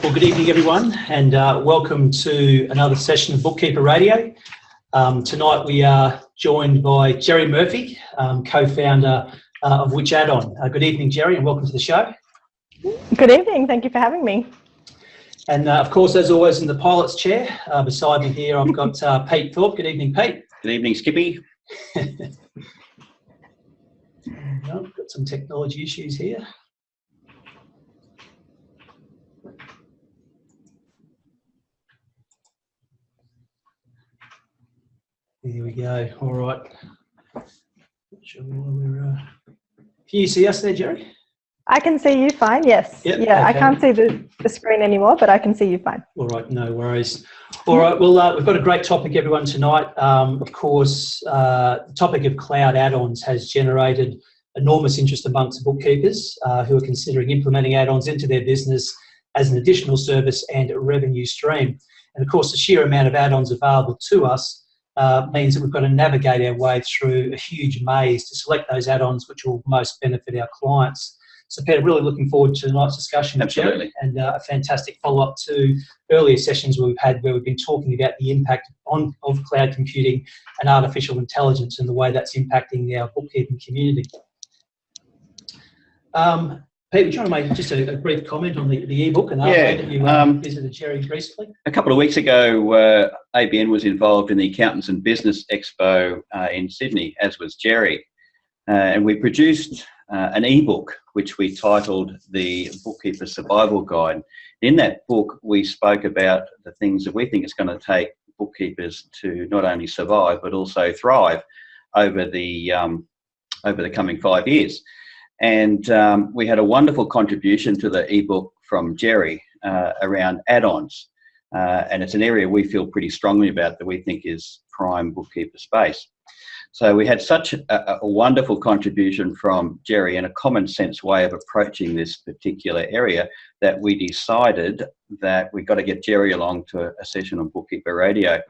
Well, good evening, everyone, and welcome to another session of Bookkeeper Radio. Tonight we are joined by Jerry Murphy, co-founder of Which Add-On. Good evening, Jerry, and welcome to the show. Good evening. Thank you for having me. And of course, as always, in the pilot's chair, beside me here, I've got Pete Thorpe. Good evening, Pete. Good evening, Skippy. Got some technology issues here. There we go. All right. Not sure why we're. Can you see us there, Jerry? I can see you fine. Yes. Yep, yeah. okay. I can't see the screen anymore, but I can see you fine. All right. No worries. All right. Well, we've got a great topic, everyone, tonight. Of course, the topic of cloud add-ons has generated enormous interest amongst bookkeepers who are considering implementing add-ons into their business as an additional service and revenue stream. And of course, the sheer amount of add-ons available to us means that we've got to navigate our way through a huge maze to select those add-ons which will most benefit our clients. So, Peter, really looking forward to tonight's discussion. Absolutely. And a fantastic follow-up to earlier sessions we've had where we've been talking about the impact of cloud computing and artificial intelligence and the way that's impacting our bookkeeping community. Pete, would you want to make just a brief comment on the ebook and that you visited Jerry recently? A couple of weeks ago, ABN was involved in the Accountants and Business Expo in Sydney, as was Jerry. And we produced an ebook which we titled The Bookkeeper Survival Guide. In that book, we spoke about the things that we think it's going to take bookkeepers to not only survive but also thrive over the coming 5 years. And we had a wonderful contribution to the ebook from Jerry around add-ons. And it's an area we feel pretty strongly about that we think is prime bookkeeper space. So we had such a wonderful contribution from Jerry and a common sense way of approaching this particular area that we decided that we've got to get Jerry along to a session on Bookkeeper Radio.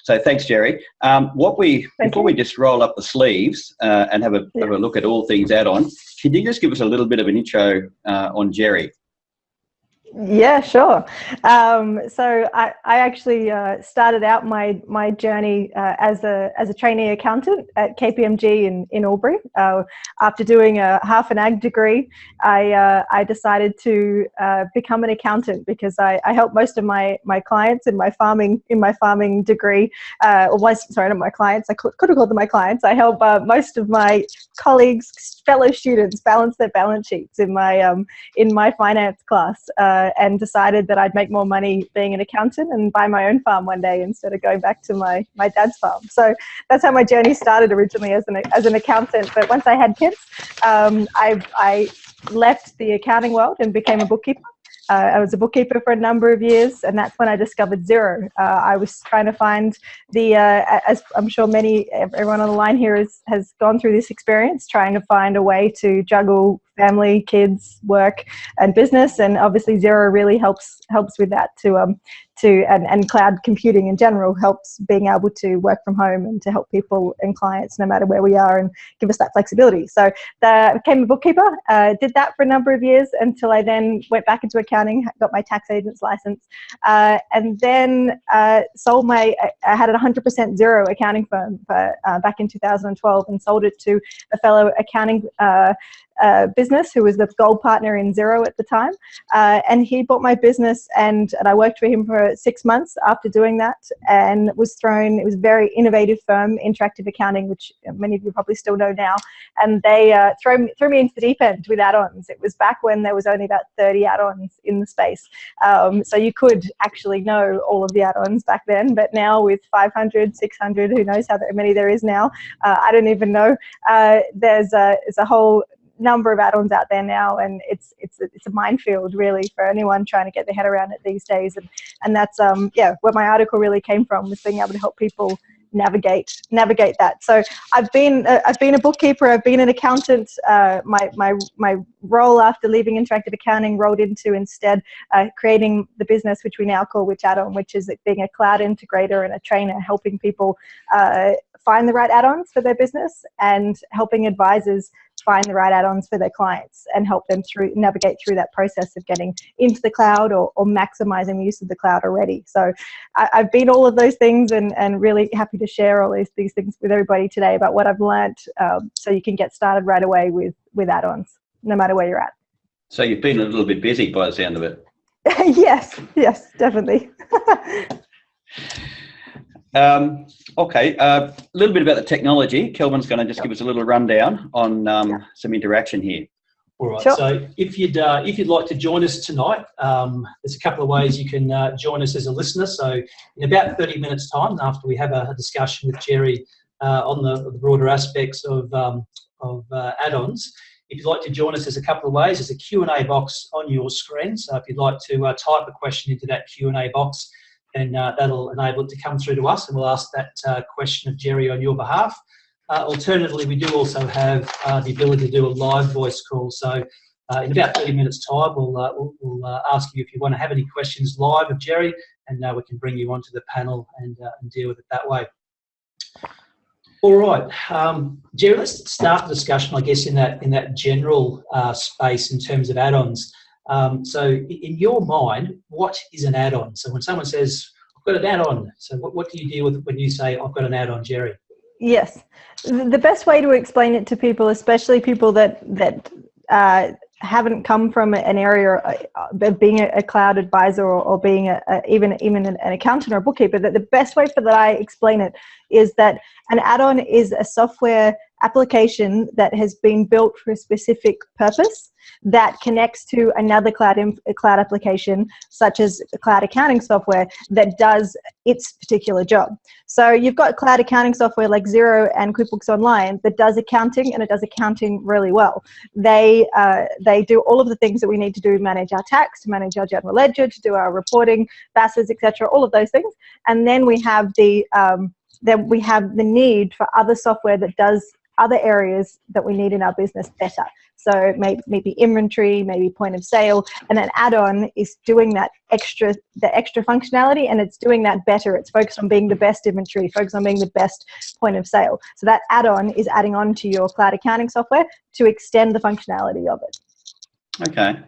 So thanks, Jerry. Before we just roll up the sleeves and have a look at all things add-on, can you just give us a little bit of an intro on Jerry? Yeah, sure. So I actually started out my journey as a trainee accountant at KPMG in Albury. After doing a half an ag degree, I decided to become an accountant because I help most of my clients in my farming degree. Sorry, not my clients. I could have called them my clients. I help most of my colleagues, fellow students, balance their balance sheets in my finance class. And decided that I'd make more money being an accountant and buy my own farm one day instead of going back to my dad's farm. So that's how my journey started originally as an accountant. But once I had kids, I left the accounting world and became a bookkeeper. I was a bookkeeper for a number of years, and that's when I discovered Xero. I was trying to find as I'm sure everyone on the line here has gone through this experience, trying to find a way to juggle family, kids, work, and business. And obviously Xero really helps with that and cloud computing in general helps being able to work from home and to help people and clients no matter where we are and give us that flexibility. So I became a bookkeeper, did that for a number of years until I then went back into accounting, got my tax agent's license, and then sold I had a 100% Xero accounting firm back in 2012 and sold it to a fellow accounting business who was the gold partner in Xero at the time, and he bought my business and I worked for him for 6 months after doing that and it was a very innovative firm, Interactive Accounting, which many of you probably still know now, and they threw me into the deep end with add-ons. It was back when there was only about 30 add-ons in the space, so you could actually know all of the add-ons back then, but now with 500, 600, who knows how many there is now, I don't even know. There's a whole number of add-ons out there now, and it's a minefield really for anyone trying to get their head around it these days, and that's where my article really came from, was being able to help people navigate that. So I've been a bookkeeper, I've been an accountant. My role after leaving Interactive Accounting rolled into instead creating the business which we now call Which Add-On, which is being a cloud integrator and a trainer, helping people find the right add-ons for their business, and helping advisors find the right add-ons for their clients and help them navigate through that process of getting into the cloud or maximizing the use of the cloud already. So I've been all of those things, and really happy to share all these things with everybody today about what I've learned, so you can get started right away with add-ons, no matter where you're at. So you've been a little bit busy by the sound of it. Yes, definitely. Okay, a little bit about the technology. Kelvin's going to just give us a little rundown on some interaction here. All right. Sure. So if you'd like to join us tonight, there's a couple of ways you can join us as a listener. So in about 30 minutes' time, after we have a discussion with Jerry on the broader aspects of add-ons, if you'd like to join us, there's a couple of ways. There's a Q&A box on your screen. So if you'd like to type a question into that Q&A box, then that'll enable it to come through to us, and we'll ask that question of Jerry on your behalf. Alternatively, we do also have the ability to do a live voice call. So in about 30 minutes' time, we'll ask you if you want to have any questions live of Jerry, and we can bring you onto the panel and deal with it that way. All right, Jerry, let's start the discussion, I guess, in that general space in terms of add-ons. So in your mind, what is an add-on? So when someone says, I've got an add-on, so what do you deal with when you say, I've got an add-on, Jerry? Yes. The best way to explain it to people, especially people that haven't come from an area of being a cloud advisor or being even an accountant or a bookkeeper, that the best way that I explain it is that an add-on is a software application that has been built for a specific purpose that connects to another cloud application, such as cloud accounting software, that does its particular job. So you've got cloud accounting software like Xero and QuickBooks Online that does accounting, and it does accounting really well. They do all of the things that we need to do to manage our tax, to manage our general ledger, to do our reporting, BASs, etc., all of those things. And then we have the need for other software that does other areas that we need in our business better. So maybe inventory, maybe point of sale, and an add-on is doing the extra functionality, and it's doing that better. It's focused on being the best inventory, focused on being the best point of sale. So that add-on is adding on to your cloud accounting software to extend the functionality of it. Okay.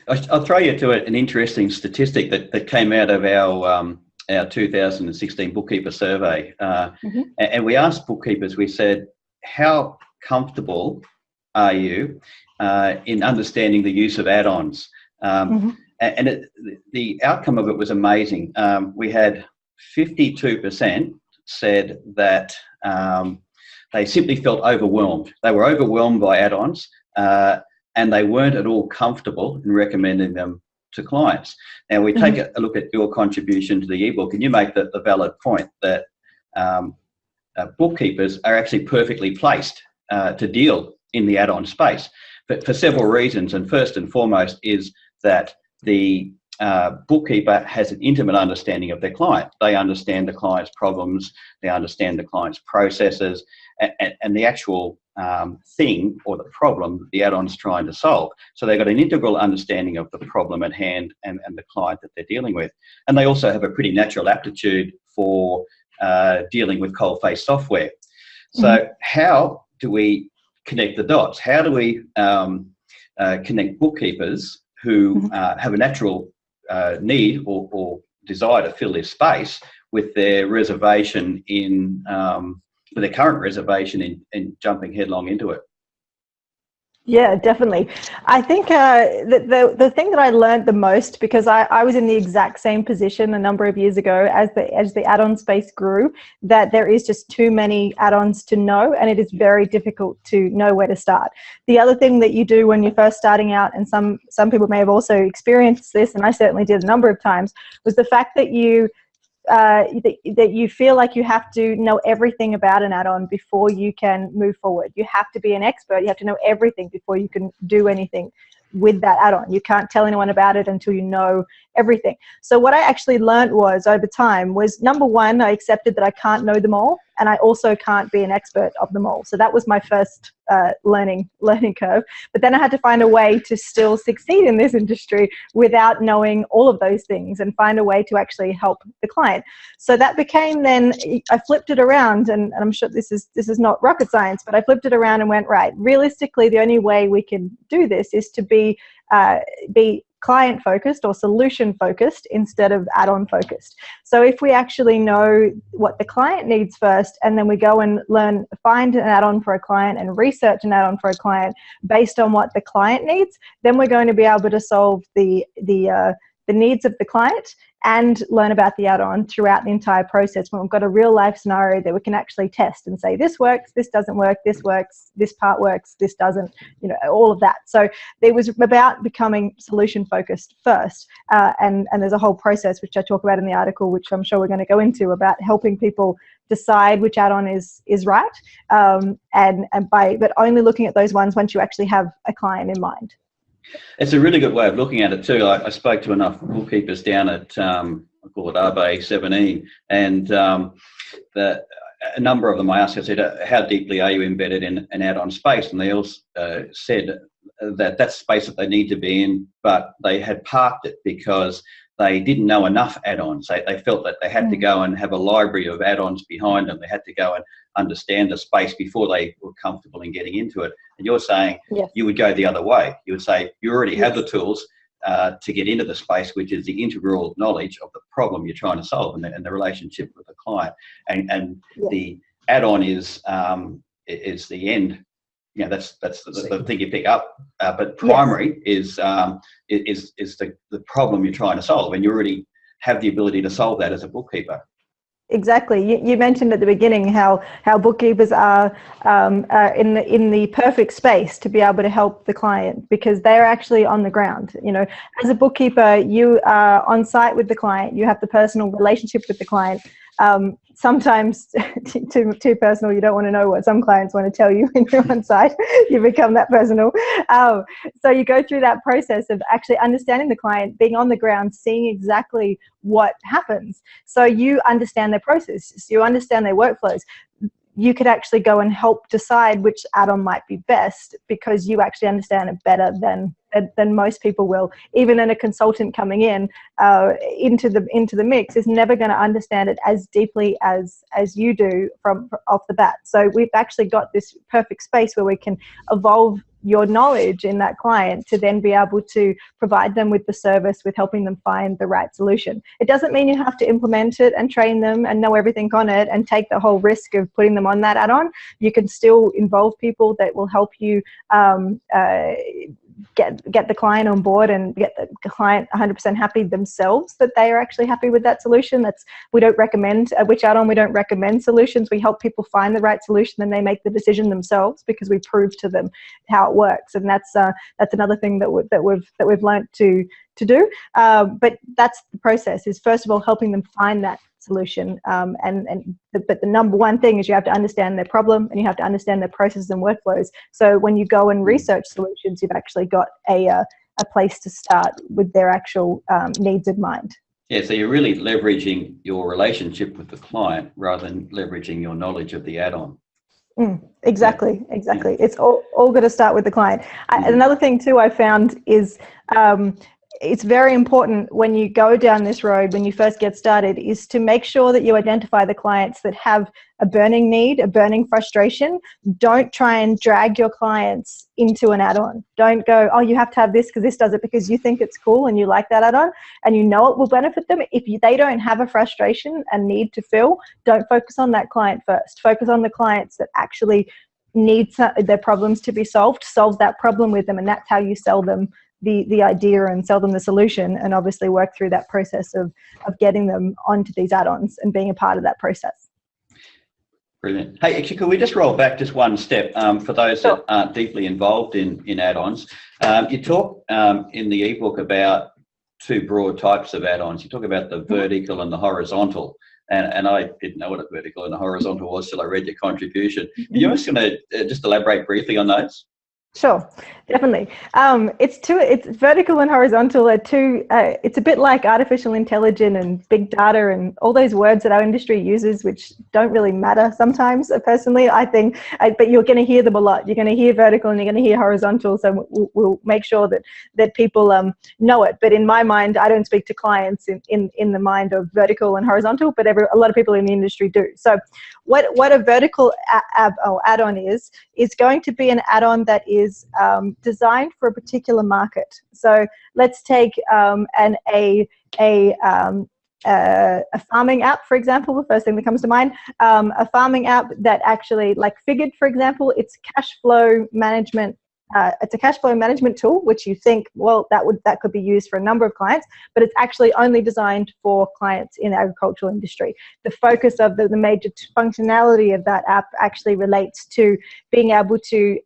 I'll throw you to an interesting statistic that came out of our 2016 bookkeeper survey. And we asked bookkeepers, we said, how comfortable are you in understanding the use of add-ons? And the outcome of it was amazing. We had 52% said that they simply felt overwhelmed. They were overwhelmed by add-ons, and they weren't at all comfortable in recommending them to clients. Now, we take a look at your contribution to the ebook, and you make the valid point that bookkeepers are actually perfectly placed to deal in the add-on space, but for several reasons. And first and foremost is that the bookkeeper has an intimate understanding of their client. They understand the client's problems, they understand the client's processes, and the actual thing or the problem that the add-on's trying to solve. So they've got an integral understanding of the problem at hand and the client that they're dealing with. And they also have a pretty natural aptitude for dealing with cold-face software. So how do we connect the dots? How do we connect bookkeepers who have a natural need or desire to fill this space with their reservation with their current reservation in jumping headlong into it? Yeah, definitely. I think the thing that I learned the most, because I was in the exact same position a number of years ago as the add-on space grew, that there is just too many add-ons to know, and it is very difficult to know where to start. The other thing that you do when you're first starting out, and some people may have also experienced this, and I certainly did a number of times, was the fact that you feel like you have to know everything about an add-on before you can move forward. You have to be an expert. You have to know everything before you can do anything with that add-on. You can't tell anyone about it until you know everything. So what I actually learned was, over time, was number one, I accepted that I can't know them all, and I also can't be an expert of them all. So that was my first learning curve. But then I had to find a way to still succeed in this industry without knowing all of those things, and find a way to actually help the client. So that became then, I flipped it around, and I'm sure this is not rocket science, but I flipped it around and went, right, realistically, the only way we can do this is to be client focused or solution focused instead of add-on focused. So if we actually know what the client needs first, and then we go and find an add-on for a client and research an add-on for a client based on what the client needs, then we're going to be able to solve the needs of the client and learn about the add-on throughout the entire process, when we've got a real life scenario that we can actually test and say, this works, this doesn't work, this works, this part works, this doesn't, all of that. So it was about becoming solution focused first. And there's a whole process, which I talk about in the article, which I'm sure we're going to go into, about helping people decide which add-on is right. But only looking at those ones once you actually have a client in mind. It's a really good way of looking at it too. I spoke to enough bookkeepers down at, I call it RBA 17, and a number of them I asked, I said, how deeply are you embedded in an add-on space? And they all said that that's space that they need to be in, but they had parked it because they didn't know enough add-ons. They felt that they had to go and have a library of add-ons behind them. They had to go and understand the space before they were comfortable in getting into it. And you're saying you would go the other way. You would say you already have the tools to get into the space, which is the integral knowledge of the problem you're trying to solve and the relationship with the client. And the add-on is the end. That's the thing you pick up. But primary is the problem you're trying to solve, and you already have the ability to solve that as a bookkeeper. Exactly. You mentioned at the beginning how bookkeepers are in the perfect space to be able to help the client, because they're actually on the ground. As a bookkeeper, you are on site with the client. You have the personal relationship with the client. Sometimes too personal. You don't want to know what some clients want to tell you when you're on site. You become that personal. So you go through that process of actually understanding the client, being on the ground, seeing exactly what happens. So you understand their processes, you understand their workflows. You could actually go and help decide which add-on might be best, because you actually understand it better than most people will. Even a consultant coming in into the mix is never going to understand it as deeply as you do from off the bat. So we've actually got this perfect space where we can evolve your knowledge in that client to then be able to provide them with the service, with helping them find the right solution. It doesn't mean you have to implement it and train them and know everything on it and take the whole risk of putting them on that add-on. You can still involve people that will help you get the client on board and get the client 100% happy themselves, that they are actually happy with that solution. We don't recommend which add-on. We don't recommend solutions. We help people find the right solution, and they make the decision themselves because we prove to them how it works. And that's another thing that we've learned to do. But that's the process, is first of all helping them find that solution. But the number one thing is you have to understand their problem, and you have to understand their processes and workflows. So when you go and research solutions, you've actually got a place to start with their actual needs in mind. Yeah, so you're really leveraging your relationship with the client rather than leveraging your knowledge of the add-on. Exactly. It's all going to start with the client. Another thing too I found is it's very important when you go down this road, when you first get started, is to make sure that you identify the clients that have a burning need, a burning frustration. Don't try and drag your clients into an add-on. Don't go, oh, you have to have this because this does it, because you think it's cool and you like that add-on and you know it will benefit them. If they don't have a frustration and need to fill, don't focus on that client first. Focus on the clients that actually need their problems to be solved. Solve that problem with them, and that's how you sell them the idea and sell them the solution, and obviously work through that process of getting them onto these add-ons and being a part of that process. Brilliant. Hey, actually, could we just roll back just one step for those that aren't deeply involved in add-ons? You talk in the ebook about two broad types of add-ons. You talk about the vertical and the horizontal. And I didn't know what a vertical and a horizontal was till I read your contribution. Are you just going to just elaborate briefly on those? Sure, definitely. It's vertical and horizontal are two. It's a bit like artificial intelligence and big data and all those words that our industry uses, which don't really matter sometimes. Personally, I think, but you're going to hear them a lot. You're going to hear vertical and you're going to hear horizontal. So we'll make sure that people know it. But in my mind, I don't speak to clients in the mind of vertical and horizontal, but a lot of people in the industry do. So what a vertical add-on is going to be an add-on that is designed for a particular market. So let's take a farming app, for example, the first thing that comes to mind. A farming app that actually, like Figured, for example, it's cash flow management. It's a cash flow management tool, which you think, well, that could be used for a number of clients, but it's actually only designed for clients in the agricultural industry. The focus of the major functionality of that app actually relates to being able to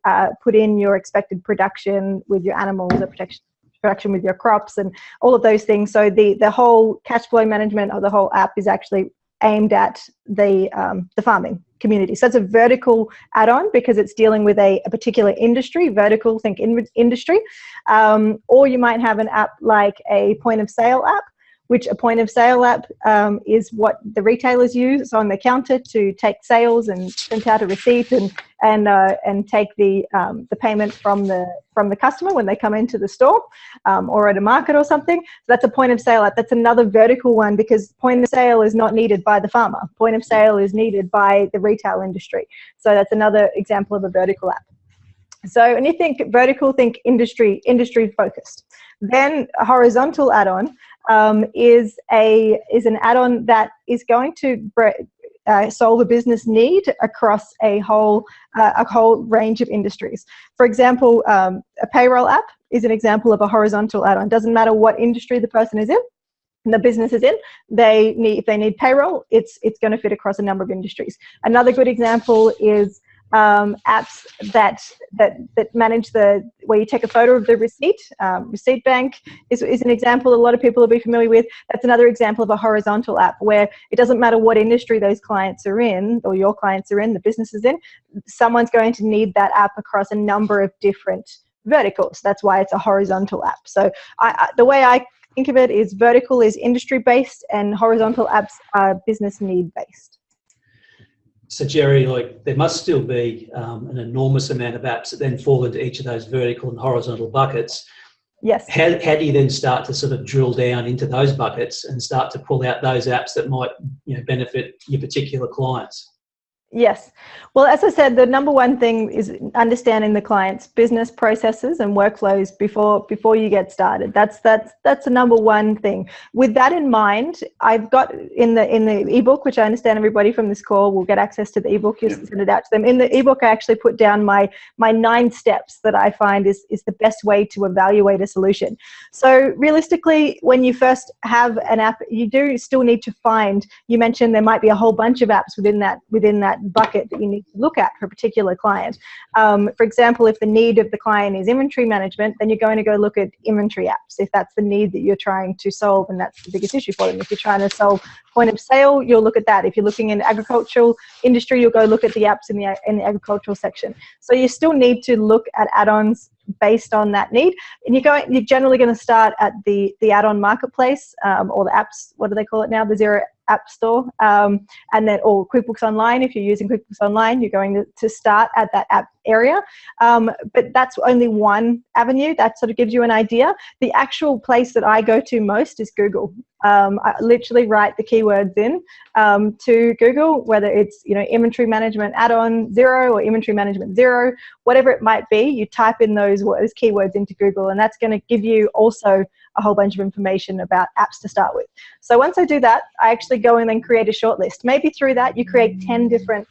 put in your expected production with your animals, or production with your crops, and all of those things. So the whole cash flow management of the whole app is actually aimed at the farming community. So it's a vertical add-on because it's dealing with a particular industry. Vertical, think industry. Or you might have an app like a point of sale app, which a point of sale app is what the retailers use on the counter to take sales and print out a receipt and take the payment from the customer when they come into the store or at a market or something. So that's a point of sale app. That's another vertical one because point of sale is not needed by the farmer. Point of sale is needed by the retail industry. So that's another example of a vertical app. So when you think vertical, think industry focused. Then a horizontal add-on is an add-on that is going to solve a business need across a whole range of industries. For example, a payroll app is an example of a horizontal add-on. Doesn't matter what industry the person is in, the business is in. If they need payroll, it's going to fit across a number of industries. Another good example is apps that manage where you take a photo of the receipt. Receipt Bank is an example a lot of people will be familiar with. That's another example of a horizontal app where it doesn't matter what industry those clients are in or your clients are in, the business is in, someone's going to need that app across a number of different verticals. That's why it's a horizontal app. So the way I think of it is vertical is industry based and horizontal apps are business need based. So Jerry, there must still be an enormous amount of apps that then fall into each of those vertical and horizontal buckets. Yes. How do you then start to sort of drill down into those buckets and start to pull out those apps that might benefit your particular clients? Yes. Well, as I said, the number one thing is understanding the client's business processes and workflows before you get started. That's the number one thing. With that in mind, I've got in the ebook, which I understand everybody from this call will get access to the ebook. You send it out to them. In the ebook, I actually put down my 9 steps that I find is the best way to evaluate a solution. So realistically, when you first have an app, you do still need to find. You mentioned there might be a whole bunch of apps within that bucket that you need to look at for a particular client. For example, if the need of the client is inventory management, then you're going to go look at inventory apps if that's the need that you're trying to solve and that's the biggest issue for them. If you're trying to solve point of sale, you'll look at that. If you're looking in agricultural industry, you'll go look at the apps in the agricultural section. So you still need to look at add-ons based on that need, and you're generally going to start at the add-on marketplace or the apps. What do they call it now? The Xero App Store, and then or QuickBooks Online. If you're using QuickBooks Online, you're going to start at that app area. But that's only one avenue. That sort of gives you an idea. The actual place that I go to most is Google. I literally write the keywords in to Google, whether it's inventory management add-on Xero or inventory management Xero, whatever it might be. You type in those keywords into Google, and that's going to give you also a whole bunch of information about apps to start with. So once I do that, I actually go in and create a shortlist. Maybe through that you create 10 different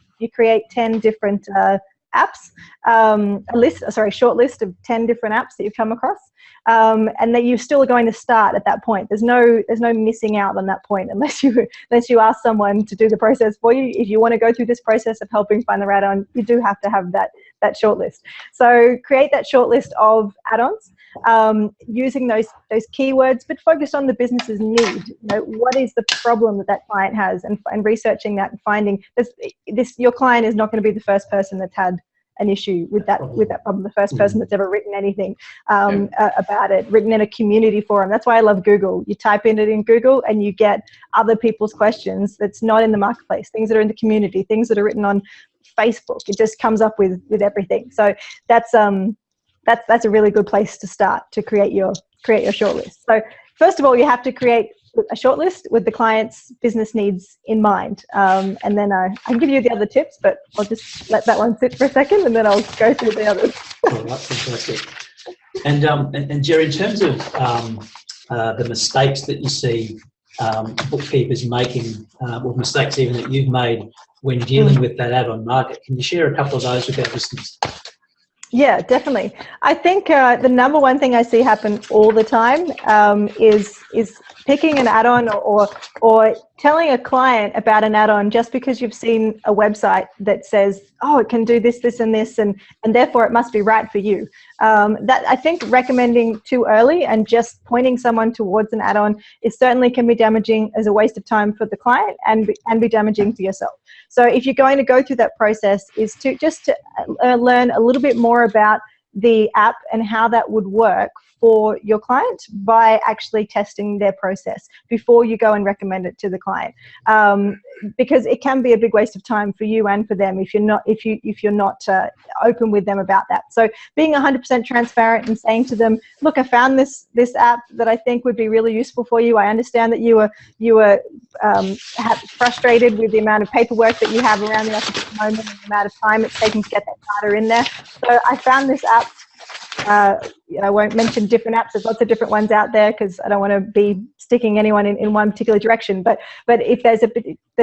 apps, a short list of 10 different apps that you've come across, and that you're still going to start at that point. There's no missing out on that point unless you ask someone to do the process for you. If you want to go through this process of helping find the right add-on, you do have to have that short list. So create that short list of add-ons using those keywords, but focus on the business's need. What is the problem that client has, and researching that and finding this. Your client is not going to be the first person that's had an issue with that problem. The first person that's ever written anything about it, written in a community forum. That's why I love Google. You type in it in Google and you get other people's questions that's not in the marketplace, things that are in the community, things that are written on Facebook. It just comes up with everything. So that's a really good place to start to create your shortlist. So first of all, you have to create a shortlist with the client's business needs in mind. And then I can give you the other tips, but I'll just let that one sit for a second and then I'll go through the others. All right, fantastic. And Jerry, in terms of the mistakes that you see bookkeepers making, or mistakes even that you've made when dealing with that add-on market, can you share a couple of those with our listeners? Yeah, definitely. I think the number one thing I see happen all the time is picking an add-on or telling a client about an add-on just because you've seen a website that says, oh, it can do this, this, and this, and therefore it must be right for you. That I think recommending too early and just pointing someone towards an add-on certainly can be damaging as a waste of time for the client and be damaging for yourself. So if you're going to go through that process, is to learn a little bit more about the app and how that would work for your client by actually testing their process before you go and recommend it to the client, because it can be a big waste of time for you and for them if you're not open with them about that. So being 100% transparent and saying to them, look, I found this app that I think would be really useful for you. I understand that you were frustrated with the amount of paperwork that you have around the office at the moment and the amount of time it's taking to get that data in there. So I found this app. I won't mention different apps. There's lots of different ones out there because I don't want to be sticking anyone in one particular direction. But if there's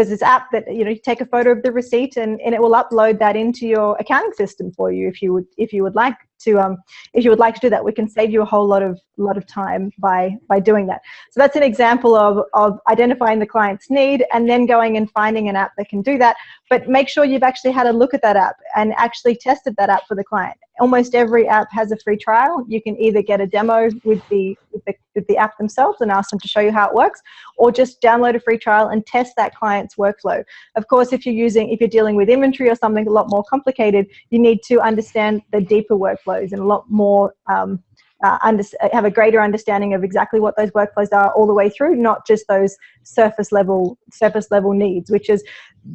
this app that you take a photo of the receipt and it will upload that into your accounting system for you if you would like to do that. We can save you a whole lot of time by doing that. So that's an example of identifying the client's need and then going and finding an app that can do that. But make sure you've actually had a look at that app and actually tested that app for the client. Almost every app has a free trial. You can either get a demo with the app themselves and ask them to show you how it works, or just download a free trial and test that client's workflow. Of course, if you're dealing with inventory or something a lot more complicated, you need to understand the deeper workflows and a lot more have a greater understanding of exactly what those workflows are all the way through, not just those surface level needs,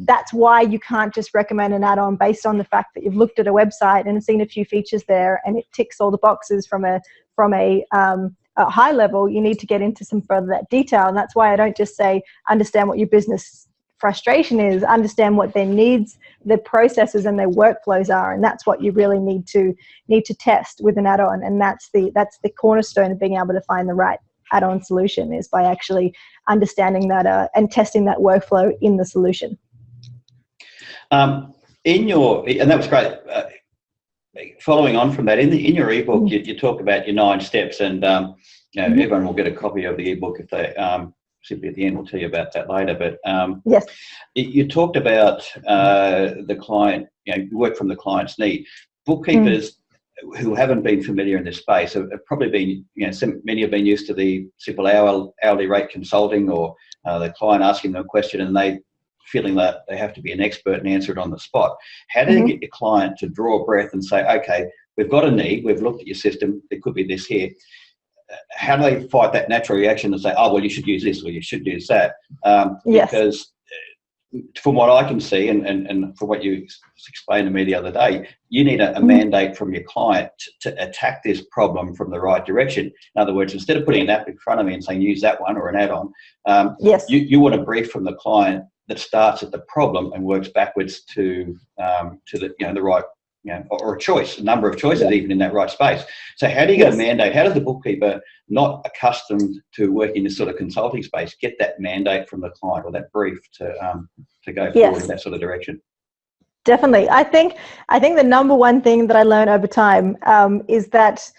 that's why you can't just recommend an add-on based on the fact that you've looked at a website and seen a few features there and it ticks all the boxes from a high level. You need to get into some further that detail, and that's why I don't just say understand what your business frustration is, understand what their needs, their processes and their workflows are, and that's what you really need to test with an add-on. And that's the cornerstone of being able to find the right add-on solution, is by actually understanding that and testing that workflow in the solution. And that was great. Following on from that, in your ebook, you talk about your 9 steps, and everyone will get a copy of the ebook if they simply at the end. We'll tell you about that later. But yes, you talked about the client, work from the client's need. Bookkeepers who haven't been familiar in this space have probably been, many have been used to the simple hourly rate consulting, or the client asking them a question and they feeling that they have to be an expert and answer it on the spot. How do you get your client to draw a breath and say, okay, we've got a need, we've looked at your system, there could be this here. How do they fight that natural reaction and say, oh, well, you should use this or you should use that? Yes. Because from what I can see and from what you explained to me the other day, you need a mandate from your client to attack this problem from the right direction. In other words, instead of putting an app in front of me and saying use that one or an add-on, yes, you want a brief from the client that starts at the problem and works backwards to the right, or a choice, a number of choices, even in that right space. So how do you get a mandate? How does the bookkeeper, not accustomed to working in this sort of consulting space, get that mandate from the client or that brief to go forward in that sort of direction? Definitely. I think the number one thing that I learned over time is that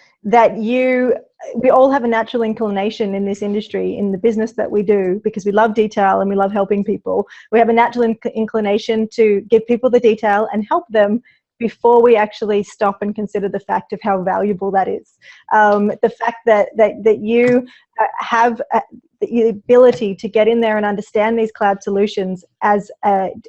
we all have a natural inclination in this industry, in the business that we do, because we love detail and we love helping people. We have a natural inclination to give people the detail and help them before we actually stop and consider the fact of how valuable that is. The fact that you have the ability to get in there and understand these cloud solutions as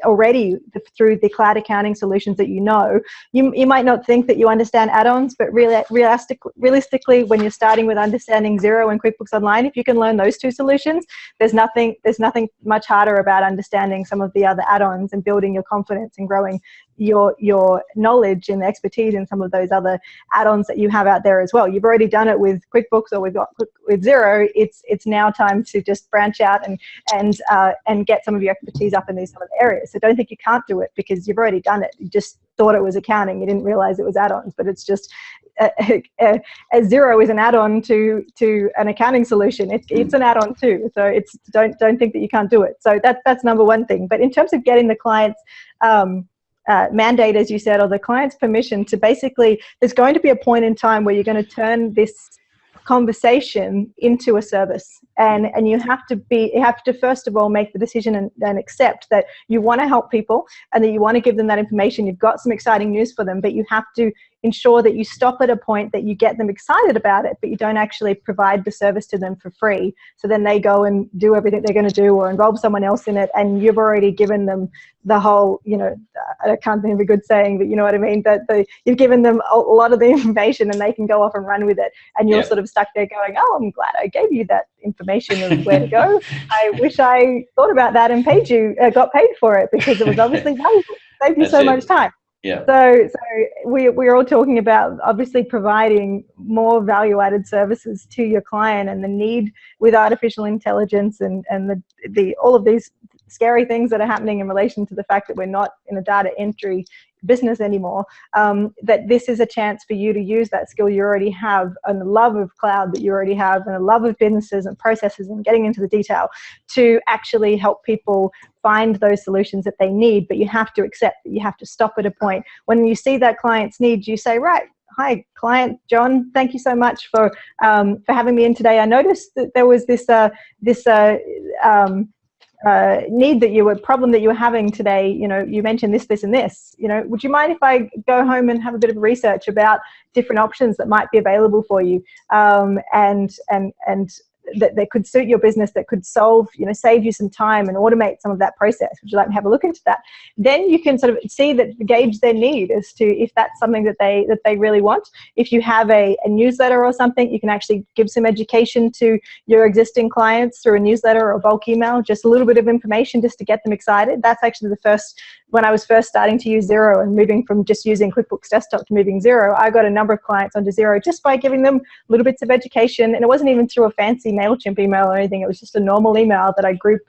already through the cloud accounting solutions that you know. You might not think that you understand add-ons, but realistically, when you're starting with understanding Xero and QuickBooks Online, if you can learn those two solutions, there's nothing much harder about understanding some of the other add-ons and building your confidence and growing your knowledge and expertise in some of those other add-ons that you have out there as well. You've already done it with QuickBooks or with Xero. It's now time to just branch out and get some of your expertise up in these other areas. So don't think you can't do it because you've already done it. You just thought it was accounting. You didn't realize it was add-ons, but it's just Xero is an add-on to an accounting solution. It's an add-on too. So don't think that you can't do it. So that's number one thing. But in terms of getting the client's mandate, as you said, or the client's permission to basically, there's going to be a point in time where you're going to turn this conversation into a service, and you have to first of all make the decision and accept that you want to help people and that you want to give them that information. You've got some exciting news for them, but you have to ensure that you stop at a point that you get them excited about it, but you don't actually provide the service to them for free. So then they go and do everything they're going to do or involve someone else in it, and you've already given them the whole, I can't think of a good saying, but you know what I mean, that you've given them a lot of the information and they can go off and run with it, and you're sort of stuck there going, oh, I'm glad I gave you that information of where to go. I wish I thought about that and got paid for it, because it was obviously valuable. Saved you so much time. Yeah. So we're all talking about obviously providing more value-added services to your client, and the need with artificial intelligence and the all of these scary things that are happening in relation to the fact that we're not in a data entry business anymore, that this is a chance for you to use that skill you already have and the love of cloud that you already have and the love of businesses and processes and getting into the detail to actually help people find those solutions that they need. But you have to accept that you have to stop at a point. When you see that client's need, you say, right, hi, client John, thank you so much for having me in today. I noticed that there was this problem that you were having today. You mentioned this and this. Would you mind if I go home and have a bit of research about different options that might be available for you, and that could suit your business, that could solve, save you some time and automate some of that process? Would you like to have a look into that? Then you can sort of gauge their need as to if that's something that they really want. If you have a newsletter or something, you can actually give some education to your existing clients through a newsletter or bulk email, just a little bit of information just to get them excited. That's actually when I was first starting to use Xero and moving from just using QuickBooks Desktop to moving Xero, I got a number of clients onto Xero just by giving them little bits of education. And it wasn't even through a fancy MailChimp email or anything. It was just a normal email that I group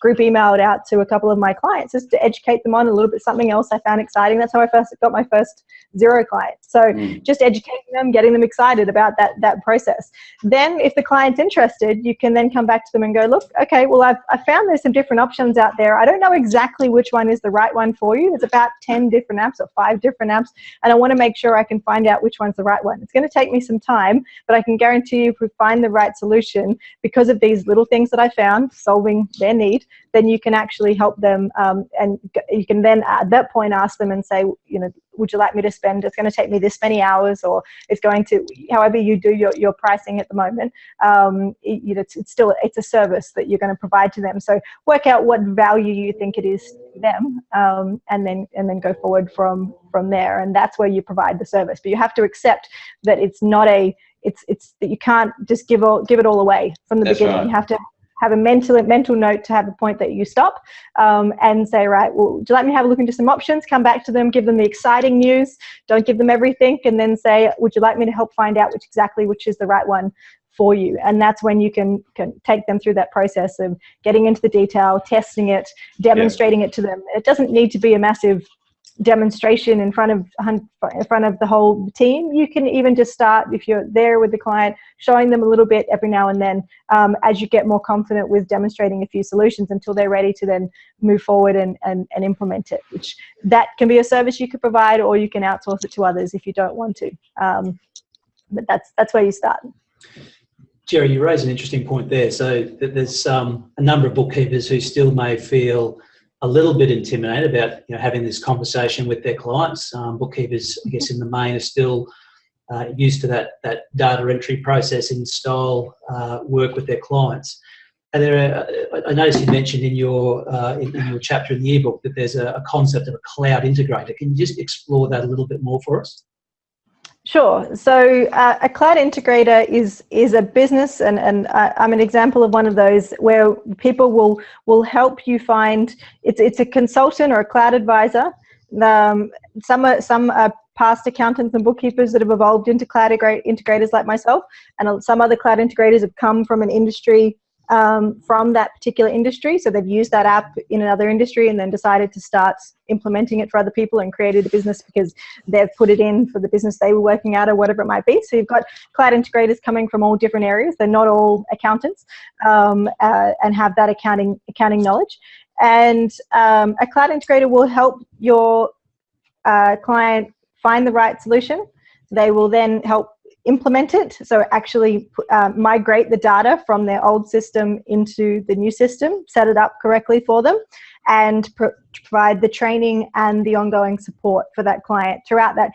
emailed out to a couple of my clients just to educate them on a little bit something else I found exciting. That's how I first got my first Xero client. So just educating them, getting them excited about that process. Then if the client's interested, you can then come back to them and go, look, okay, well, I found there's some different options out there. I don't know exactly which one is the right one for you. There's about 10 different apps or 5 different apps, and I want to make sure I can find out which one's the right one. It's going to take me some time, but I can guarantee you if we find the right solution because of these little things that I found solving their need, then you can actually help them, and you can then at that point ask them and say, would you like me to spend, it's going to take me this many hours, or it's going to, however you do your pricing at the moment, it's a service that you're going to provide to them. So work out what value you think it is to them, and then go forward from there. And that's where you provide the service. But you have to accept that it's not it's that you can't just give it all away from the beginning. Right. You have to have a mental note to have a point that you stop, and say, right, well, would you like me to have a look into some options? Come back to them, give them the exciting news. Don't give them everything, and then say, would you like me to help find out which is the right one for you? And that's when you can take them through that process of getting into the detail, testing it, demonstrating it to them. It doesn't need to be a massive demonstration in front of the whole team. You can even just start, if you're there with the client, showing them a little bit every now and then, as you get more confident with demonstrating a few solutions until they're ready to then move forward and implement it, which that can be a service you could provide, or you can outsource it to others if you don't want to. But that's where you start. Jerry, you raise an interesting point there. So there's a number of bookkeepers who still may feel a little bit intimidated about having this conversation with their clients. Bookkeepers, I guess, in the main are still used to that data entry processing style work with their clients. I noticed you mentioned in your chapter in the ebook that there's a concept of a cloud integrator. Can you just explore that a little bit more for us? Sure. So a cloud integrator is a business, and I'm an example of one of those where people will help you find. It's a consultant or a cloud advisor. Some are past accountants and bookkeepers that have evolved into cloud integrators like myself, and some other cloud integrators have come from an industry. From that particular industry, so they've used that app in another industry and then decided to start implementing it for other people and created a business because they've put it in for the business they were working at or whatever it might be. So you've got cloud integrators coming from all different areas. They're not all accountants and have that accounting knowledge. And a cloud integrator will help your client find the right solution. They will then help implement it, so actually migrate the data from their old system into the new system, set it up correctly for them, and provide the training and the ongoing support for that client throughout that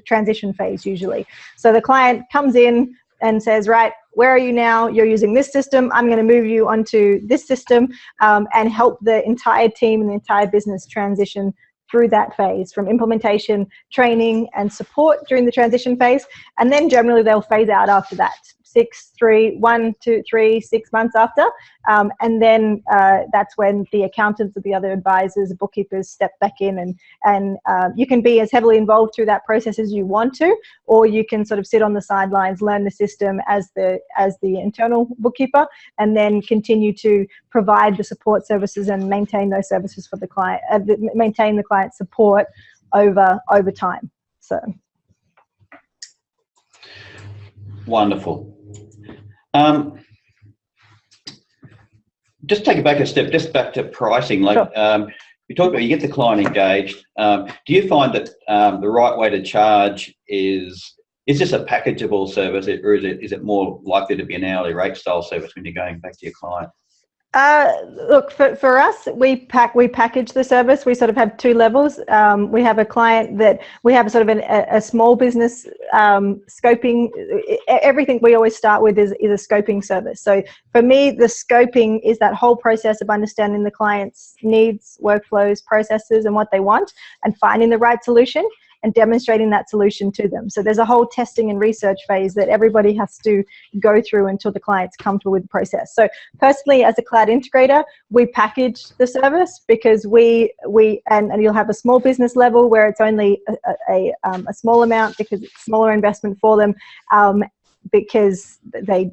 transition phase usually. So the client comes in and says, right, where are you now? You're using this system. I'm going to move you onto this system and help the entire team and the entire business transition through that phase, from implementation, training, and support during the transition phase. And then generally they'll phase out after that, 1, 2, 3, 6 months after. And then that's when the accountants or the other advisors, the bookkeepers step back in, and you can be as heavily involved through that process as you want to, or you can sort of sit on the sidelines, learn the system as the internal bookkeeper, and then continue to provide the support services and maintain those services for the client, maintain the client support over time. So. Wonderful. Just take it back a step, just back to pricing. Like Sure. you talk about, you get the client engaged. Do you find that the right way to charge is this a packageable service, or is it more likely to be an hourly rate style service when you're going back to your client? Look, for us, we package the service. We sort of have two levels. We have a client that we have sort of a small business scoping. Everything we always start with is a scoping service. So for me, the scoping is that whole process of understanding the client's needs, workflows, processes, and what they want, and finding the right solution and demonstrating that solution to them. So there's a whole testing and research phase that everybody has to go through until the client's comfortable with the process. So personally, as a cloud integrator, we package the service because and you'll have a small business level where it's only a small amount because it's smaller investment for them because they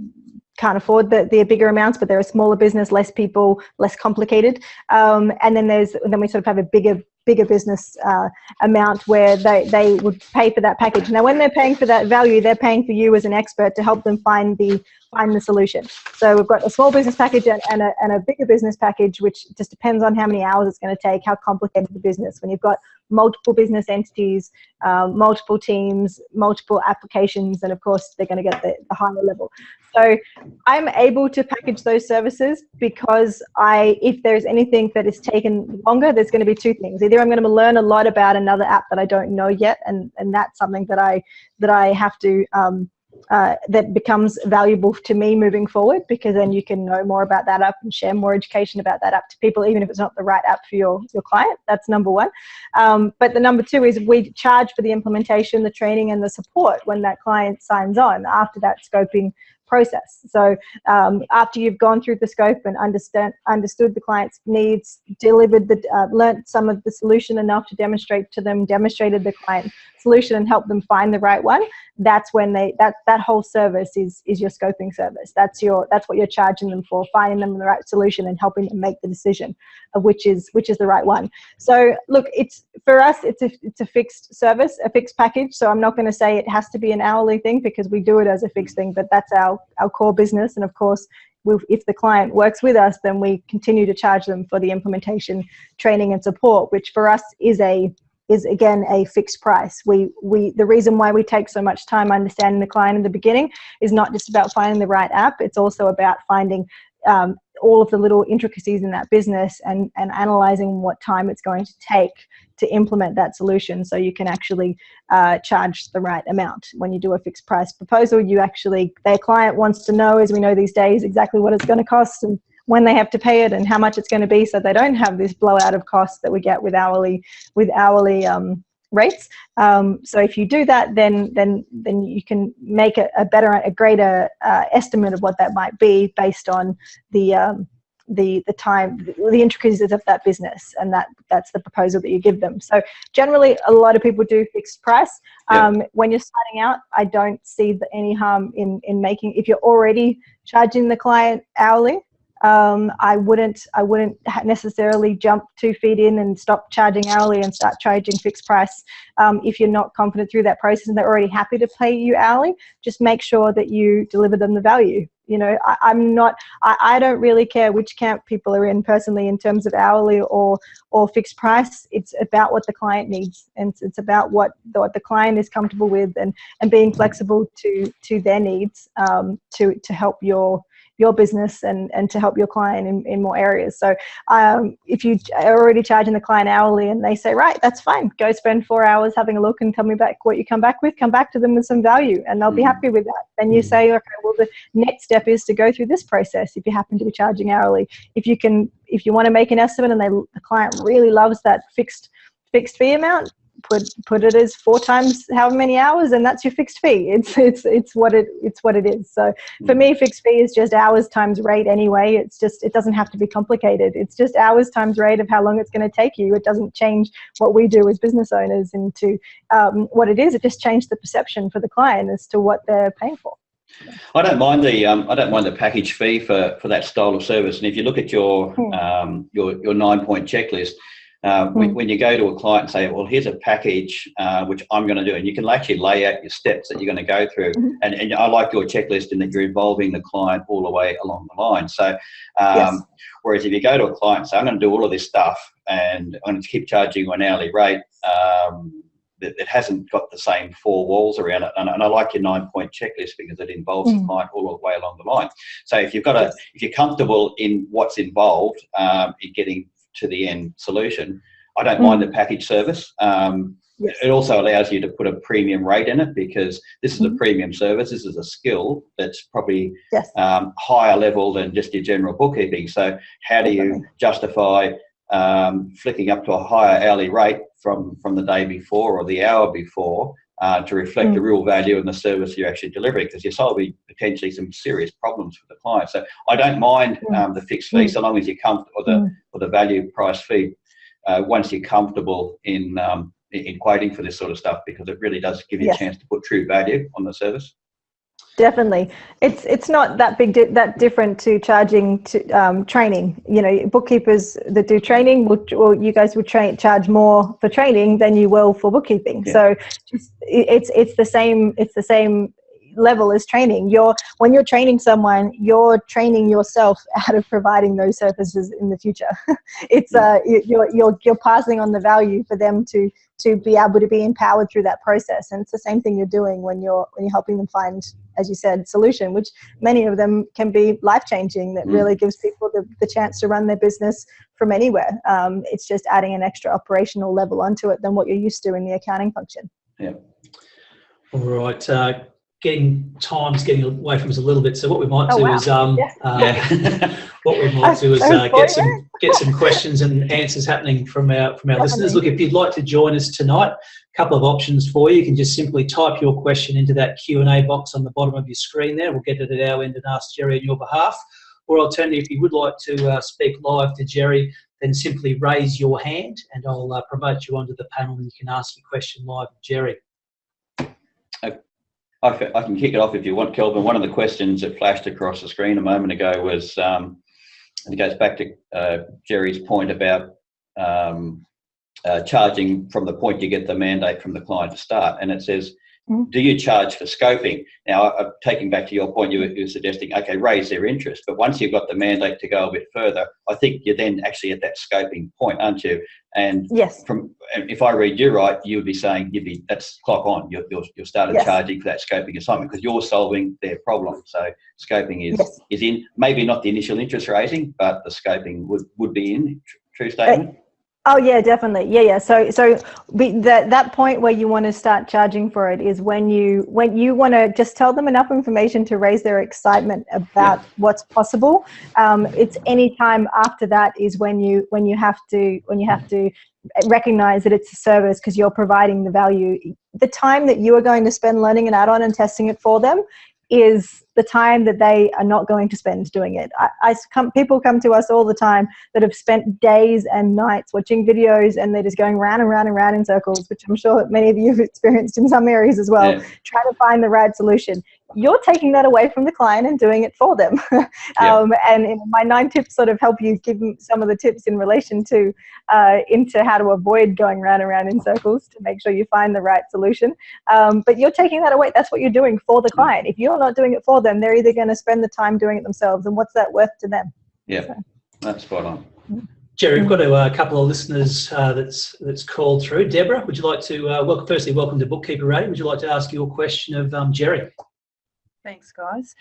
can't afford the bigger amounts, but they're a smaller business, less people, less complicated. And then we sort of have a bigger business amount where they would pay for that package. Now, when they're paying for that value, they're paying for you as an expert to help them find the solution. So we've got a small business package and a bigger business package, which just depends on how many hours it's going to take, how complicated the business. When you've got multiple business entities, multiple teams, multiple applications, and of course they're going to get the higher level. So I'm able to package those services because if there's anything that is taken longer, there's going to be two things. Either I'm going to learn a lot about another app that I don't know yet, and that's something that I have to that becomes valuable to me moving forward, because then you can know more about that app and share more education about that app to people, even if it's not the right app for your client. That's number one. But the number two is we charge for the implementation, the training, and the support when that client signs on after that scoping process. So after you've gone through the scope and understood the client's needs, learned some of the solution enough to demonstrate to them, demonstrated the client solution and helped them find the right one, that's when that whole service is your scoping service. That's what you're charging them for, finding them the right solution and helping them make the decision of which is the right one. So look, for us it's a fixed service, a fixed package. So I'm not going to say it has to be an hourly thing because we do it as a fixed thing, but that's our core business. And of course, if the client works with us, then we continue to charge them for the implementation, training, and support, which for us is again a fixed price. The reason why we take so much time understanding the client in the beginning is not just about finding the right app. It's also about finding all of the little intricacies in that business and analyzing what time it's going to take to implement that solution, so you can actually charge the right amount. When you do a fixed price proposal, their client wants to know, as we know these days, exactly what it's going to cost and when they have to pay it and how much it's going to be, so they don't have this blowout of costs that we get with hourly rates. So if you do that, then you can make a greater estimate of what that might be based on the time, the intricacies of that business, and that's the proposal that you give them. So generally, a lot of people do fixed price. When you're starting out, I don't see any harm in making, if you're already charging the client hourly, I wouldn't necessarily jump 2 feet in and stop charging hourly and start charging fixed price. If you're not confident through that process and they're already happy to pay you hourly, just make sure that you deliver them the value. You know, I don't really care which camp people are in personally in terms of hourly or fixed price. It's about what the client needs, and it's about what the client is comfortable with, and being flexible to their needs, to help your business and to help your client in more areas. So if you are already charging the client hourly and they say, right, that's fine, go spend 4 hours having a look and tell me back what you come back to them with some value, and they'll be happy with that. Then you say, okay, well, the next step is to go through this process if you happen to be charging hourly. If you want to make an estimate and the client really loves that fixed fee amount, put it as 4 times however many hours, and that's your fixed fee. It's what it is. So for me, fixed fee is just hours times rate anyway. It doesn't have to be complicated. It's just hours times rate of how long it's going to take you. It doesn't change what we do as business owners into what it is. It just changed the perception for the client as to what they're paying for. I don't mind the package fee for that style of service. And if you look at your 9-point checklist, when you go to a client and say, well, here's a package which I'm going to do, and you can actually lay out your steps that you're going to go through. And I like your checklist in that you're involving the client all the way along the line. So whereas if you go to a client and say, I'm going to do all of this stuff and I'm going to keep charging you an hourly rate, it hasn't got the same 4 walls around it. And I like your 9-point checklist because it involves the client all the way along the line. So if you're comfortable in what's involved in getting to the end solution, I don't mind the package service. It also allows you to put a premium rate in it, because this is a premium service. This is a skill that's probably higher level than just your general bookkeeping. So how do you justify flicking up to a higher hourly rate from the day before or the hour before to reflect the real value in the service you're actually delivering, because you're solving potentially some serious problems for the client. So I don't mind the fixed fee so long as you're comfortable, or the value price fee, once you're comfortable in quoting for this sort of stuff, because it really does give you a chance to put true value on the service. Definitely. It's not that that different to charging to training. You know, bookkeepers that do training you guys would charge more for training than you will for bookkeeping. So it's the same level as training. When you're training someone, you're training yourself out of providing those services in the future. It's you're passing on the value for them to be able to be empowered through that process. And it's the same thing you're doing when you're helping them find, as you said, solution, which many of them can be life-changing, that really gives people the chance to run their business from anywhere. It's just adding an extra operational level onto it than what you're used to in the accounting function. Yeah. All right. Time's getting away from us a little bit. So what we might do is get some questions and answers happening from our listeners. Look, if you'd like to join us tonight, a couple of options for you. You can just simply type your question into that Q&A box on the bottom of your screen there. We'll get it at our end and ask Jerry on your behalf. Or alternatively, if you would like to speak live to Jerry, then simply raise your hand and I'll promote you onto the panel and you can ask your question live to Jerry. I can kick it off if you want, Kelvin. One of the questions that flashed across the screen a moment ago was, and it goes back to Jerry's point about charging from the point you get the mandate from the client to start. And it says, do you charge for scoping? Now, taking back to your point, you were suggesting, okay, raise their interest. But once you've got the mandate to go a bit further, I think you're then actually at that scoping point, aren't you? And Yes. If I read you right, you would be saying that's clock on. You'll start Yes. charging for that scoping assignment because you're solving their problem. So scoping Yes. is in. Maybe not the initial interest raising, but the scoping would be in. True statement. Oh yeah, definitely. Yeah. So that point where you want to start charging for it is when you want to just tell them enough information to raise their excitement about what's possible. It's any time after that is when you have to recognize that it's a service because you're providing the value. The time that you are going to spend learning an add-on and testing it for them is the time that they are not going to spend doing it. People come to us all the time that have spent days and nights watching videos and they're just going round and round and round in circles, which I'm sure many of you have experienced in some areas as well, trying to find the right solution. You're taking that away from the client and doing it for them. And my 9 tips sort of help you give them some of the tips in relation to into how to avoid going round and round in circles to make sure you find the right solution. But you're taking that away. That's what you're doing for the client. If you're not doing it for them, they're either going to spend the time doing it themselves, and what's that worth to them? Yeah, so. That's spot on. Jerry, we've got a couple of listeners that's called through. Deborah, would you like to welcome to Bookkeeper Radio? Would you like to ask your question of Jerry? Thanks, guys.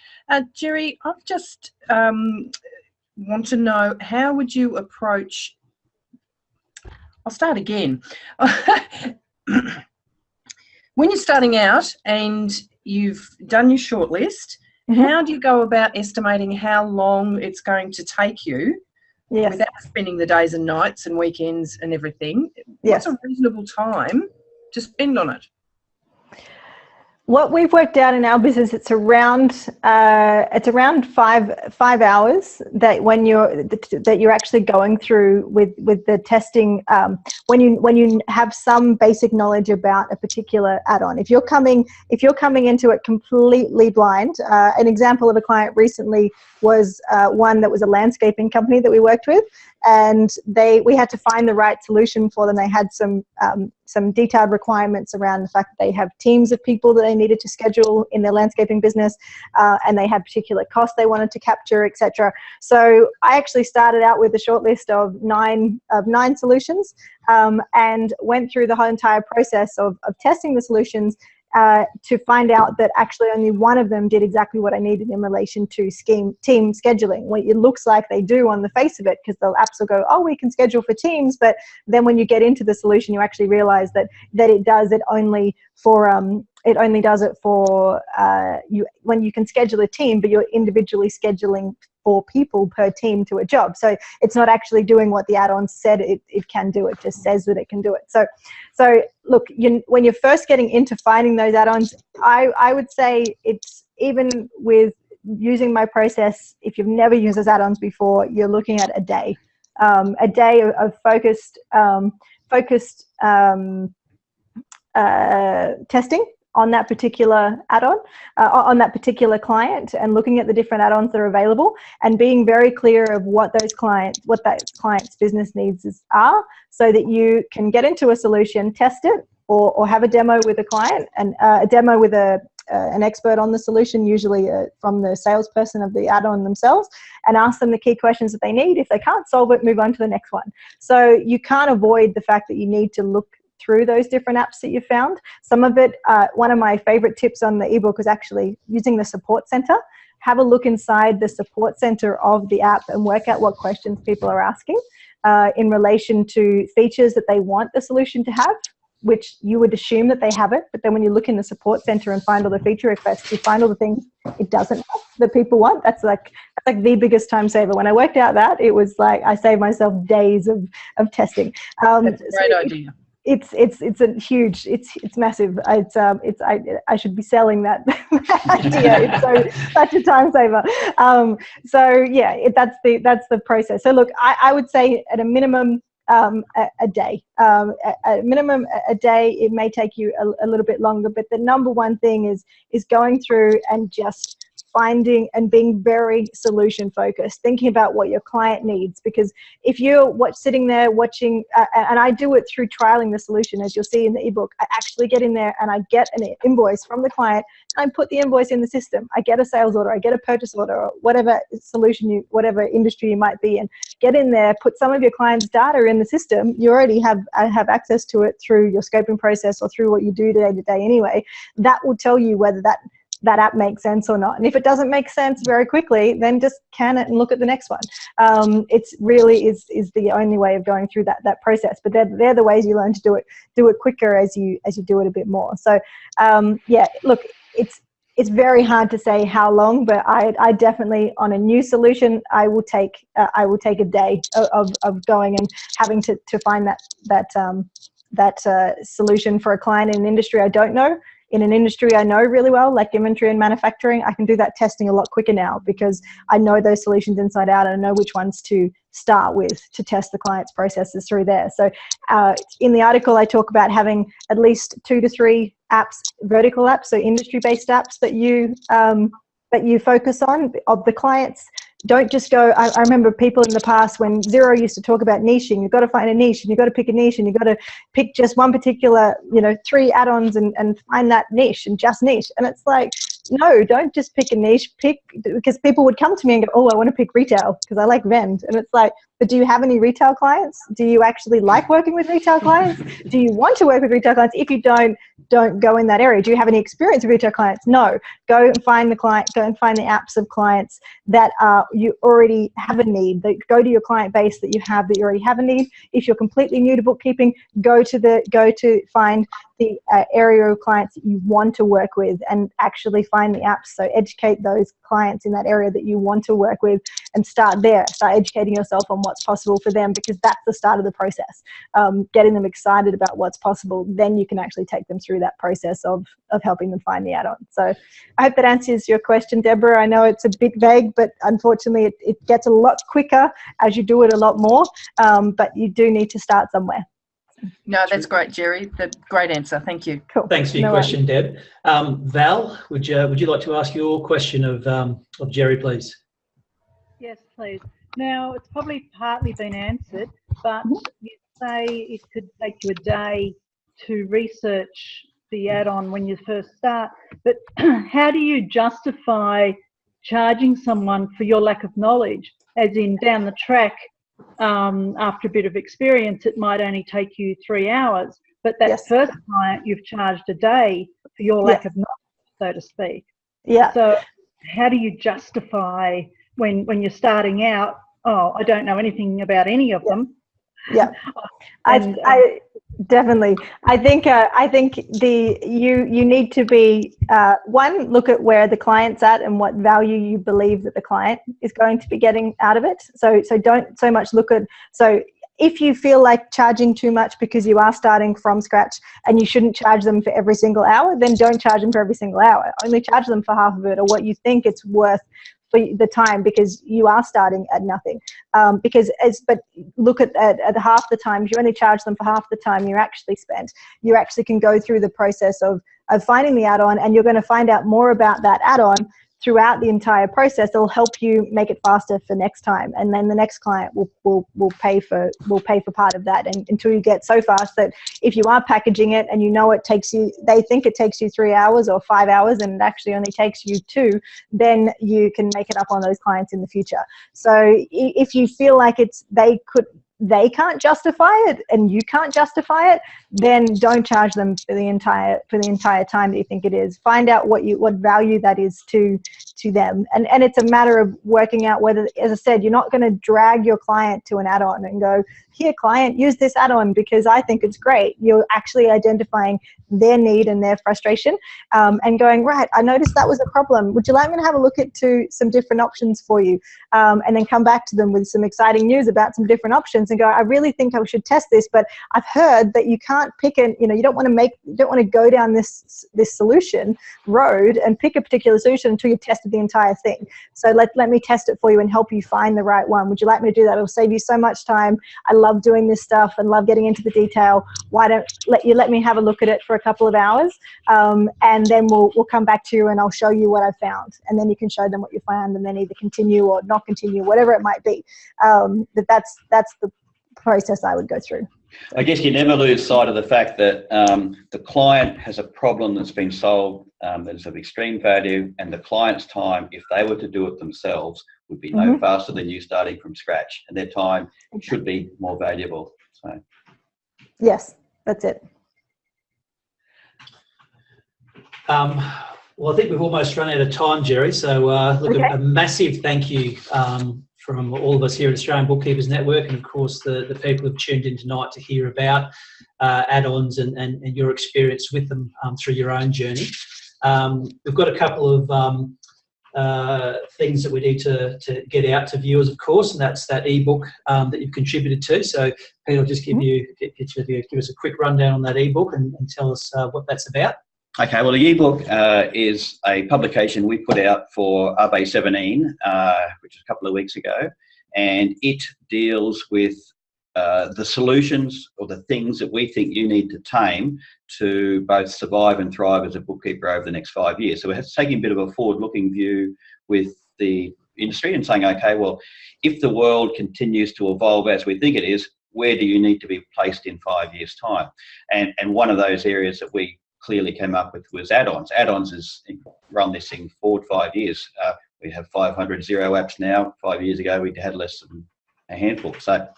Jerry, I've just want to know, how would you approach... I'll start again. When you're starting out and you've done your shortlist, how do you go about estimating how long it's going to take you without spending the days and nights and weekends and everything? What's a reasonable time to spend on it? What we've worked out in our business, it's around 5 hours that you're actually going through with the testing. When you have some basic knowledge about a particular add-on, if you're coming into it completely blind, an example of a client recently was one that was a landscaping company that we worked with, and we had to find the right solution for them. They had some detailed requirements around the fact that they have teams of people that they needed to schedule in their landscaping business, and they had particular costs they wanted to capture, etc. So I actually started out with a short list of nine solutions, and went through the whole entire process of testing the solutions to find out that actually only one of them did exactly what I needed in relation to team scheduling. What it looks like they do on the face of it, because the apps will go, oh, we can schedule for teams, but then when you get into the solution, you actually realize that it only does it for you when you can schedule a team, but you're individually scheduling 4 people per team to a job. So it's not actually doing what the add-on said it can do. It just says that it can do it. So look, when you're first getting into finding those add-ons, I would say it's, even with using my process, if you've never used those add-ons before, you're looking at a day of focused testing on that particular add-on, on that particular client, and looking at the different add-ons that are available and being very clear of what that client's business needs are, so that you can get into a solution, test it, or have a demo with a client, and a demo with an expert on the solution, usually from the salesperson of the add-on themselves, and ask them the key questions that they need. If they can't solve it, move on to the next one. So you can't avoid the fact that you need to look through those different apps that you found. Some of it, one of my favorite tips on the ebook is actually using the support center. Have a look inside the support center of the app and work out what questions people are asking in relation to features that they want the solution to have, which you would assume that they have it, but then when you look in the support center and find all the feature requests, you find all the things it doesn't have that people want. That's like the biggest time saver. When I worked out that, it was like I saved myself days of testing. That's a great idea. It's a huge, it's massive. I should be selling that idea. It's such a time saver. So yeah, that's the process. So look, I would say at a minimum a day. At minimum a day. It may take you a little bit longer, but the number one thing is going through and just finding and being very solution focused, thinking about what your client needs. Because if you're sitting there watching, and I do it through trialing the solution, as you'll see in the ebook, I actually get in there and I get an invoice from the client, and I put the invoice in the system. I get a sales order, I get a purchase order, or whatever solution whatever industry you might be in. Get in there, put some of your clients' data in the system. You already have access to it through your scoping process or through what you do day to day anyway. That will tell you whether that app makes sense or not. And if it doesn't make sense very quickly, then just can it and look at the next one. It's really is the only way of going through that process. But they're the ways you learn to do it quicker as you do it a bit more. So yeah, look, it's very hard to say how long, but I definitely, on a new solution, I will take a day of going and having to find that solution for a client in an industry I don't know. In an industry I know really well, like inventory and manufacturing, I can do that testing a lot quicker now because I know those solutions inside out and I know which ones to start with to test the client's processes through there. So in the article, I talk about having at least 2 to 3 apps, vertical apps, so industry-based apps that you focus on of the clients. Don't just go, I remember people in the past when Xero used to talk about niching. You've got to find a niche and you've got to pick a niche and you've got to pick just one particular, 3 add-ons and find that niche and just niche. And it's like, no, don't just pick a niche, because people would come to me and go, oh, I want to pick retail because I like vend. And it's like, but do you have any retail clients? Do you actually like working with retail clients? Do you want to work with retail clients? If you don't go in that area. Do you have any experience with retail clients? No. Go and find the client, go and find the apps of clients that you already have a need. Go to your client base that you already have a need. If you're completely new to bookkeeping, go to find the area of clients that you want to work with and actually find the apps. So educate those clients in that area that you want to work with and start there. Start educating yourself on what's possible for them, because that's the start of the process. Getting them excited about what's possible, then you can actually take them through that process of helping them find the add-on. So I hope that answers your question, Deborah. I know it's a bit vague, but unfortunately it gets a lot quicker as you do it a lot more, but you do need to start somewhere. No, that's great, Jerry. Great answer. Thank you. Cool. Thanks for your question, Deb. Val, would you like to ask your question of Jerry, please? Yes, please. Now, it's probably partly been answered, but you say it could take you a day to research the add-on when you first start, but how do you justify charging someone for your lack of knowledge? As in, down the track, after a bit of experience, it might only take you 3 hours, but that first client you've charged a day for your lack of knowledge, so to speak. Yeah. So how do you justify when you're starting out, oh, I don't know anything about any of them? Yeah. I definitely. I think you need to be one, look at where the client's at and what value you believe that the client is going to be getting out of it. So don't so much look at, so if you feel like charging too much because you are starting from scratch and you shouldn't charge them for every single hour, then don't charge them for every single hour. Only charge them for half of it, or what you think it's worth for the time, because you are starting at nothing. But look at half the time, if you only charge them for half the time you actually spent, you actually can go through the process of finding the add-on, and you're going to find out more about that add-on throughout the entire process. It'll help you make it faster for next time, and then the next client will pay for part of that, and until you get so fast that if you are packaging it and you know they think it takes you 3 hours or 5 hours and it actually only takes you 2, then you can make it up on those clients in the future. So if you feel like they can't justify it and you can't justify it, then don't charge them for the entire time that you think it is. Find out what value that is to them, and it's a matter of working out whether, as I said, you're not going to drag your client to an add-on and go, here client, use this add-on because I think it's great. You're actually identifying their need and their frustration, and going, right, I noticed that was a problem. Would you like me to have a look into some different options for you? And then come back to them with some exciting news about some different options and go, I really think I should test this, but I've heard that you can't pick you don't want to go down this solution road and pick a particular solution until you test tested the entire thing. So let me test it for you and help you find the right one. Would you like me to do that? It'll save you so much time. I love doing this stuff and love getting into the detail. Why don't let me have a look at it for a couple of hours, and then we'll come back to you and I'll show you what I found, and then you can show them what you found, and then either continue or not continue, whatever it might be. That's the process I would go through. I guess you never lose sight of the fact that the client has a problem that's been solved that is of extreme value, and the client's time, if they were to do it themselves, would be no faster than you starting from scratch, and their time should be more valuable. So, yes, that's it. Well, I think we've almost run out of time, Jerry. So, look, Okay. a massive thank you from all of us here at Australian Bookkeepers Network, and of course the people who've tuned in tonight to hear about add-ons and your experience with them through your own journey. We've got a couple of things that we need to get out to viewers, of course, and that's that ebook that you've contributed to. So Peter, I'll just give you give us a quick rundown on that ebook and tell us what that's about. okay, well, the ebook is a publication we put out for RB 17, which was a couple of weeks ago, and it deals with the solutions or the things that we think you need to tame to both survive and thrive as a bookkeeper over the next 5 years. So we're taking a bit of a forward-looking view with the industry and saying, okay, well, if the world continues to evolve as we think it is, where do you need to be placed in 5 years' time? And one of those areas that we clearly came up with was add-ons. Add-ons has run this thing forward 5 years. We have 500 Xero apps now. 5 years ago, we had less than a handful. So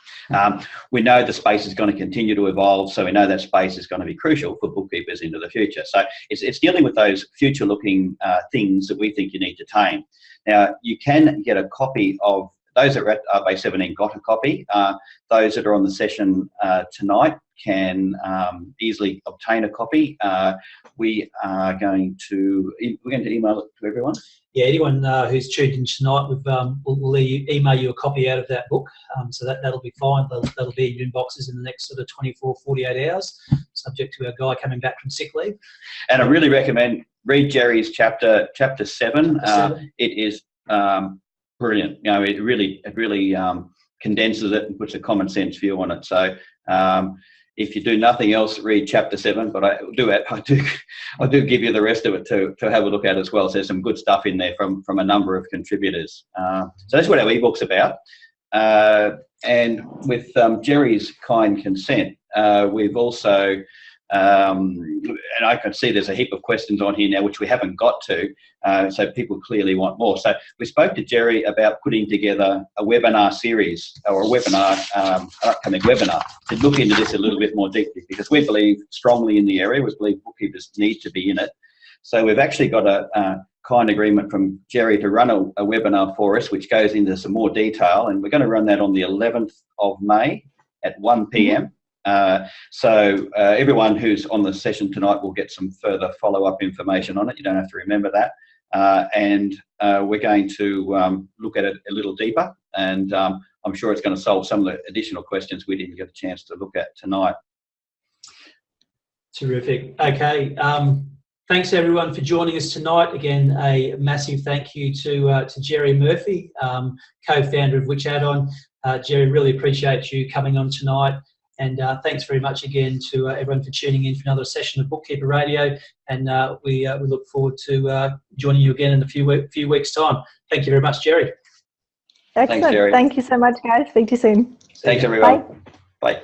we know the space is going to continue to evolve. So we know that space is going to be crucial for bookkeepers into the future. So it's dealing with those future-looking things that we think you need to tame. Now, you can get a copy of those that are at RB 17 got a copy. Those that are on the session tonight can easily obtain a copy. We're going to email it to everyone. Yeah, anyone who's tuned in tonight, we'll email you a copy out of that book. So that'll be fine. That'll be in your inboxes in the next sort of 24, 48 hours, subject to our guy coming back from sick leave. And I really recommend read Jerry's chapter 7. It is brilliant. You know, it really condenses it and puts a common sense view on it. So if you do nothing else, read chapter 7. But I do give you the rest of it to have a look at as well. So there's some good stuff in there from a number of contributors. So that's what our ebook's about. And with Jerry's kind consent, we've also and I can see there's a heap of questions on here now which we haven't got to, so people clearly want more. So we spoke to Jerry about putting together a webinar series or an upcoming webinar to look into this a little bit more deeply, because we believe strongly in the area. We believe bookkeepers need to be in it. So we've actually got a kind agreement from Jerry to run a webinar for us which goes into some more detail, and we're going to run that on the 11th of May at 1 p.m. So everyone who's on the session tonight will get some further follow-up information on it. You don't have to remember that. And we're going to look at it a little deeper, and I'm sure it's going to solve some of the additional questions we didn't get a chance to look at tonight. Terrific. Okay. Thanks everyone for joining us tonight. Again, a massive thank you to Jerry Murphy, co-founder of Which Add-On. Jerry, really appreciate you coming on tonight. And thanks very much again to everyone for tuning in for another session of Bookkeeper Radio. And we look forward to joining you again in a few weeks' time. Thank you very much, Jerry. Excellent. Thanks, Jerry. Thank you so much, guys. Speak to you soon. Thanks, everyone. Bye. Bye.